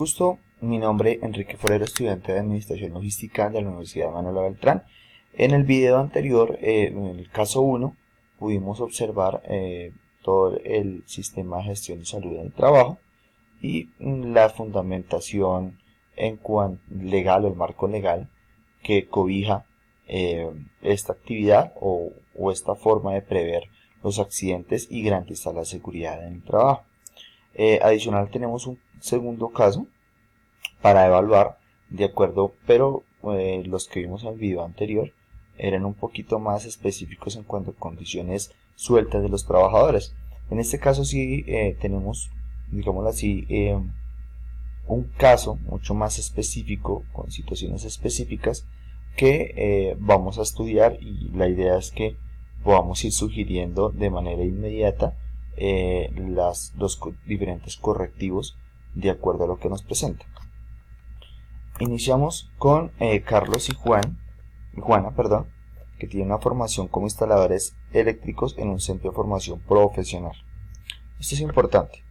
Gusto, mi nombre es Enrique Forero, estudiante de Administración Logística de la Universidad Manuela Beltrán. En el video anterior, en el caso 1, pudimos observar todo el sistema de gestión y salud en el trabajo y la fundamentación en cuanto legal o el marco legal que cobija esta actividad o esta forma de prever los accidentes y garantizar la seguridad en el trabajo. Adicional tenemos un segundo caso para evaluar de acuerdo, pero los que vimos en el video anterior eran un poquito más específicos en cuanto a condiciones sueltas de los trabajadores. En este caso sí tenemos, digámoslo así, un caso mucho más específico con situaciones específicas que vamos a estudiar, y la idea es que podamos ir sugiriendo de manera inmediata los diferentes correctivos de acuerdo a lo que nos presenta. Iniciamos con Carlos y Juana, que tienen una formación como instaladores eléctricos en un centro de formación profesional. Esto es importante.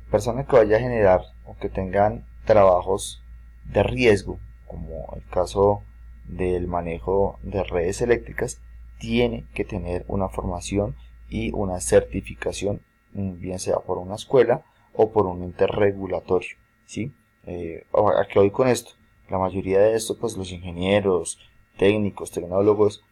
Personas que vayan a generar o que tengan trabajos de riesgo, como el caso del manejo de redes eléctricas, tiene que tener una formación y una certificación, bien sea por una escuela o por un ente regulatorio, ¿sí? ¿A qué voy con esto? La mayoría de esto, pues los ingenieros, técnicos, tecnólogos,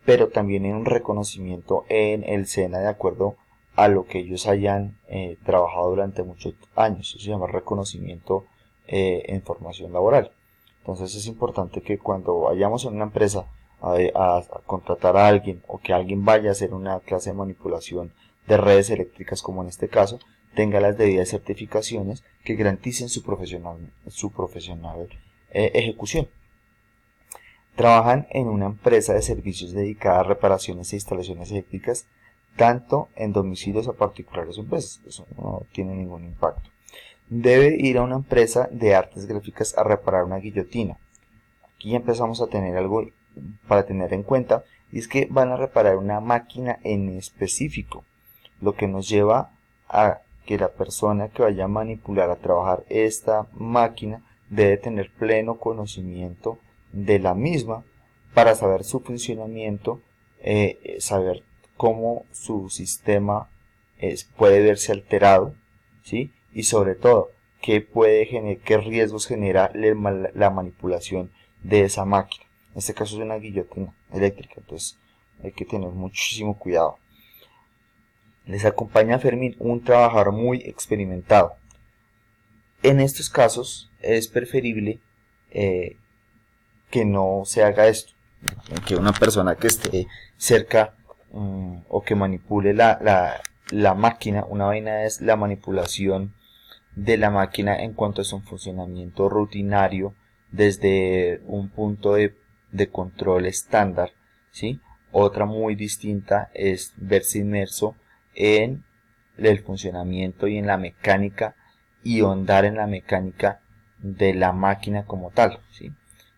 pero también en un reconocimiento en el SENA de acuerdo a lo que ellos hayan trabajado durante muchos años. Eso se llama reconocimiento en formación laboral. Entonces es importante que cuando vayamos a una empresa a contratar a alguien, o que alguien vaya a hacer una clase de manipulación de redes eléctricas, como en este caso, tenga las debidas certificaciones que garanticen su profesional ejecución. Trabajan en una empresa de servicios dedicada a reparaciones e instalaciones eléctricas, tanto en domicilios a particulares o empresas. Eso no tiene ningún impacto. Debe ir a una empresa de artes gráficas a reparar una guillotina. Aquí empezamos a tener algo para tener en cuenta, y es que van a reparar una máquina en específico, lo que nos lleva a que la persona que vaya a manipular, a trabajar esta máquina, debe tener pleno conocimiento de la misma para saber su funcionamiento, saber cómo su sistema puede verse alterado, ¿sí? Y sobre todo, qué riesgos genera la manipulación de esa máquina. En este caso es una guillotina eléctrica, entonces hay que tener muchísimo cuidado. Les acompaña Fermín, un trabajador muy experimentado. En estos casos es preferible que no se haga esto, que una persona que esté cerca o que manipule la máquina. Una vaina es la manipulación de la máquina en cuanto a su funcionamiento rutinario desde un punto de control estándar, ¿sí? Otra muy distinta es verse inmerso en el funcionamiento y en la mecánica, y ahondar en la mecánica de la máquina como tal, ¿sí?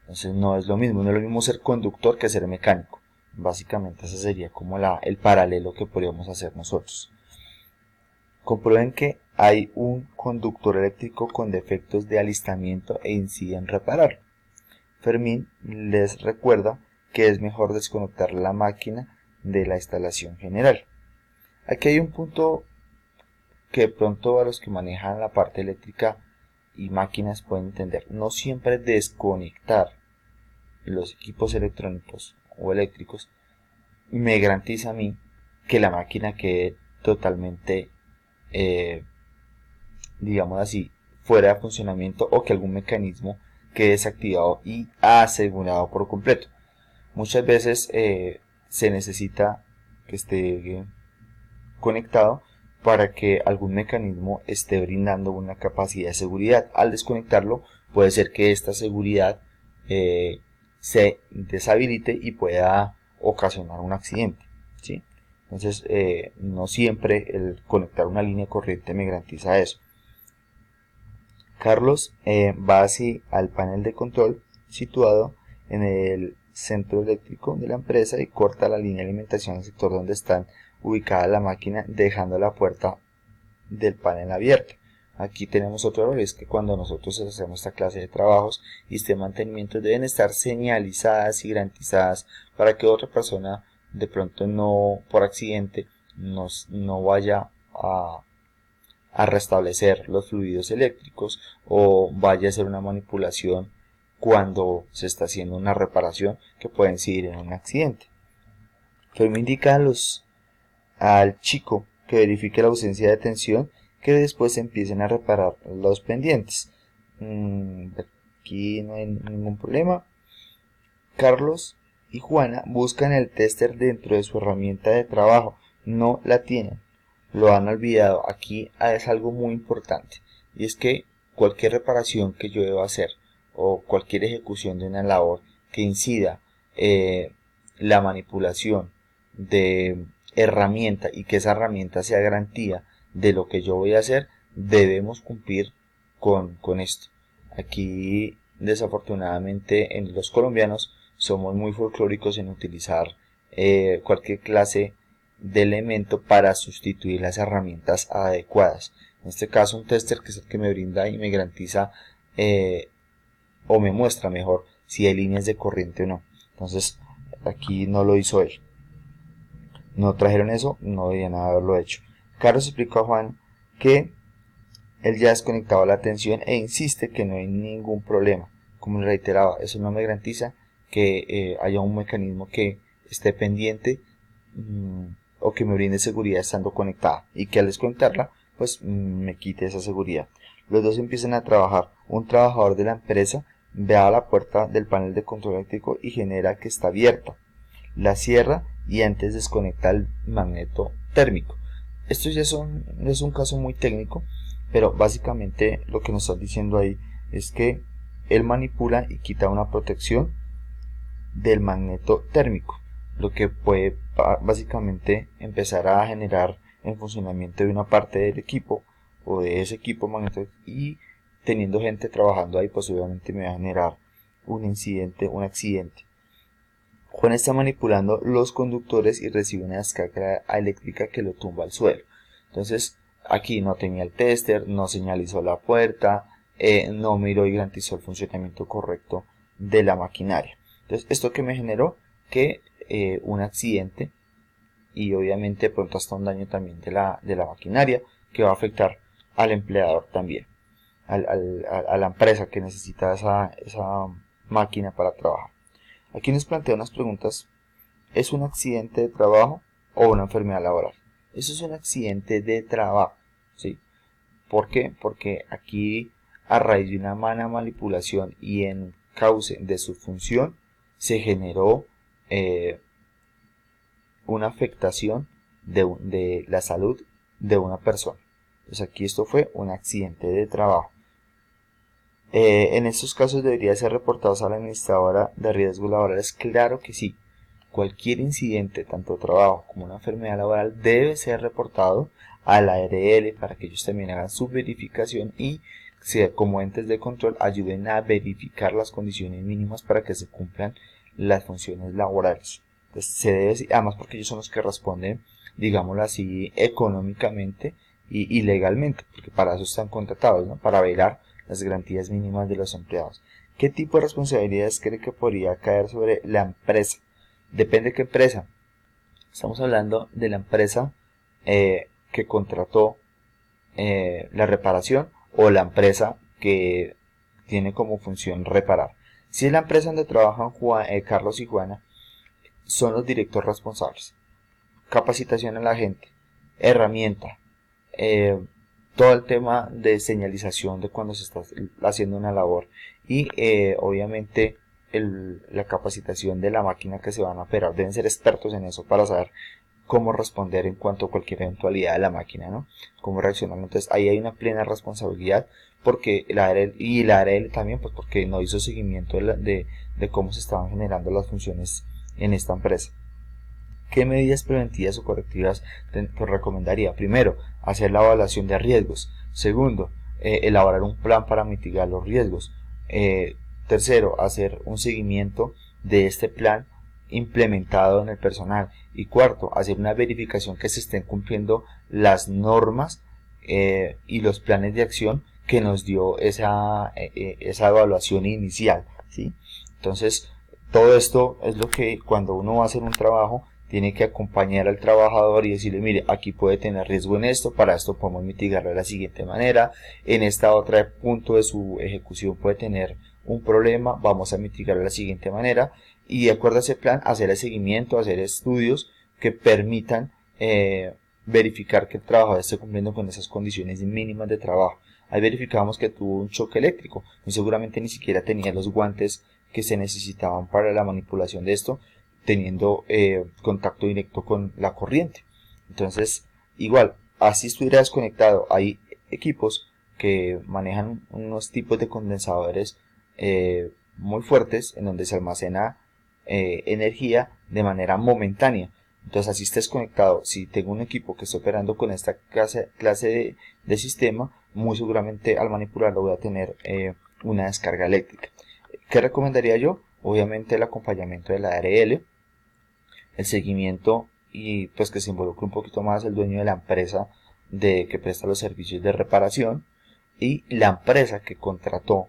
Entonces no es lo mismo ser conductor que ser mecánico. Básicamente ese sería como el paralelo que podríamos hacer nosotros. Comprueben que hay un conductor eléctrico con defectos de alistamiento e incide en repararlo. Fermín les recuerda que es mejor desconectar la máquina de la instalación general. Aquí hay un punto que de pronto a los que manejan la parte eléctrica y máquinas pueden entender. No siempre desconectar los equipos electrónicos o eléctricos me garantiza a mí que la máquina quede totalmente, digamos así, fuera de funcionamiento, o que algún mecanismo quede desactivado y asegurado por completo. Muchas veces se necesita que esté conectado para que algún mecanismo esté brindando una capacidad de seguridad. Al desconectarlo, puede ser que esta seguridad se deshabilite y pueda ocasionar un accidente, ¿sí? Entonces no siempre el conectar una línea corriente me garantiza eso. Carlos va así al panel de control situado en el centro eléctrico de la empresa y corta la línea de alimentación al sector donde está ubicada la máquina, dejando la puerta del panel abierta. Aquí tenemos otro error, es que cuando nosotros hacemos esta clase de trabajos y este mantenimiento deben estar señalizadas y garantizadas para que otra persona de pronto no, por accidente, no vaya a restablecer los fluidos eléctricos o vaya a hacer una manipulación cuando se está haciendo una reparación que puede incidir en un accidente. Entonces me indica al chico que verifique la ausencia de tensión, que después empiecen a reparar los pendientes. Aquí no hay ningún problema. Carlos y Juana buscan el tester dentro de su herramienta de trabajo. No la tienen. Lo han olvidado. Aquí es algo muy importante. Y es que cualquier reparación que yo deba hacer o cualquier ejecución de una labor que incida la manipulación de herramienta y que esa herramienta sea garantía de lo que yo voy a hacer, debemos cumplir con esto. Aquí desafortunadamente en los colombianos somos muy folclóricos en utilizar cualquier clase de elemento para sustituir las herramientas adecuadas. En este caso un tester, que es el que me brinda y me garantiza o me muestra mejor si hay líneas de corriente o no. Entonces aquí no lo hizo él. No trajeron eso, no debían haberlo hecho. Carlos explicó a Juan que él ya ha desconectado la tensión e insiste que no hay ningún problema. Como le reiteraba, eso no me garantiza que haya un mecanismo que esté pendiente o que me brinde seguridad estando conectada, y que al desconectarla pues me quite esa seguridad. Los dos empiezan a trabajar. Un trabajador de la empresa ve a la puerta del panel de control eléctrico y genera que está abierta. La cierra y antes desconecta el magneto térmico. Esto ya es un caso muy técnico, pero básicamente lo que nos está diciendo ahí es que él manipula y quita una protección del magneto térmico, lo que puede básicamente empezar a generar el funcionamiento de una parte del equipo o de ese equipo magnético, y teniendo gente trabajando ahí pues obviamente me va a generar un incidente, un accidente. Juan está manipulando los conductores y recibe una descarga eléctrica que lo tumba al suelo. Entonces aquí no tenía el tester, no señalizó la puerta, no miró y garantizó el funcionamiento correcto de la maquinaria. Entonces esto que me generó que un accidente y obviamente pronto hasta un daño también de la maquinaria, que va a afectar al empleador también, a la empresa que necesita esa máquina para trabajar. Aquí nos plantea unas preguntas. ¿Es un accidente de trabajo o una enfermedad laboral? Eso es un accidente de trabajo, ¿sí? ¿Por qué? Porque aquí, a raíz de una mala manipulación y en cauce de su función, se generó una afectación de la salud de una persona. Entonces aquí esto fue un accidente de trabajo. En estos casos debería ser reportados a la administradora de riesgos laborales. Claro que sí. Cualquier incidente, tanto trabajo como una enfermedad laboral, debe ser reportado a la ARL para que ellos también hagan su verificación y como entes de control ayuden a verificar las condiciones mínimas para que se cumplan las funciones laborales. Entonces se debe, además porque ellos son los que responden, digámoslo así, económicamente y legalmente, porque para eso están contratados, ¿no? Para velar las garantías mínimas de los empleados. ¿Qué tipo de responsabilidades cree que podría caer sobre la empresa? Depende de qué empresa. Estamos hablando de la empresa que contrató la reparación o la empresa que tiene como función reparar. Si es la empresa donde trabajan Carlos y Juana, son los directores responsables. Capacitación a la gente, herramienta, todo el tema de señalización de cuando se está haciendo una labor y obviamente la capacitación de la máquina que se van a operar. Deben ser expertos en eso para saber cómo responder en cuanto a cualquier eventualidad de la máquina, ¿no? Cómo reaccionar. Entonces ahí hay una plena responsabilidad porque la ARL también, pues porque no hizo seguimiento de cómo se estaban generando las funciones en esta empresa. ¿Qué medidas preventivas o correctivas recomendaría? Primero, hacer la evaluación de riesgos. Segundo, elaborar un plan para mitigar los riesgos. Tercero, hacer un seguimiento de este plan implementado en el personal. Y cuarto, hacer una verificación que se estén cumpliendo las normas y los planes de acción que nos dio esa evaluación inicial, ¿sí? Entonces, todo esto es lo que cuando uno va a hacer un trabajo tiene que acompañar al trabajador y decirle, mire, aquí puede tener riesgo en esto, para esto podemos mitigarlo de la siguiente manera, en esta otra punto de su ejecución puede tener un problema, vamos a mitigarlo de la siguiente manera, y de acuerdo a ese plan hacer el seguimiento, hacer estudios que permitan verificar que el trabajador esté cumpliendo con esas condiciones mínimas de trabajo. Ahí verificamos que tuvo un choque eléctrico, y seguramente ni siquiera tenía los guantes que se necesitaban para la manipulación de esto, teniendo contacto directo con la corriente. Entonces, igual, así estuviera desconectado. Hay equipos que manejan unos tipos de condensadores muy fuertes en donde se almacena energía de manera momentánea. Entonces, así estés conectado, si tengo un equipo que está operando con esta clase de sistema, muy seguramente al manipularlo voy a tener una descarga eléctrica. ¿Qué recomendaría yo? Obviamente el acompañamiento de la ARL, el seguimiento y pues que se involucre un poquito más el dueño de la empresa que presta los servicios de reparación y la empresa que contrató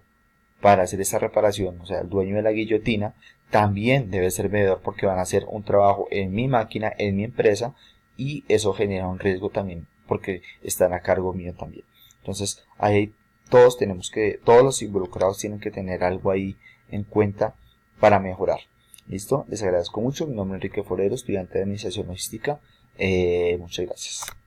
para hacer esta reparación, o sea, el dueño de la guillotina, también debe ser veedor porque van a hacer un trabajo en mi máquina, en mi empresa, y eso genera un riesgo también porque están a cargo mío también. Entonces, ahí todos los involucrados tienen que tener algo ahí en cuenta para mejorar. ¿Listo? Les agradezco mucho. Mi nombre es Enrique Forero, estudiante de Administración Logística. Muchas gracias.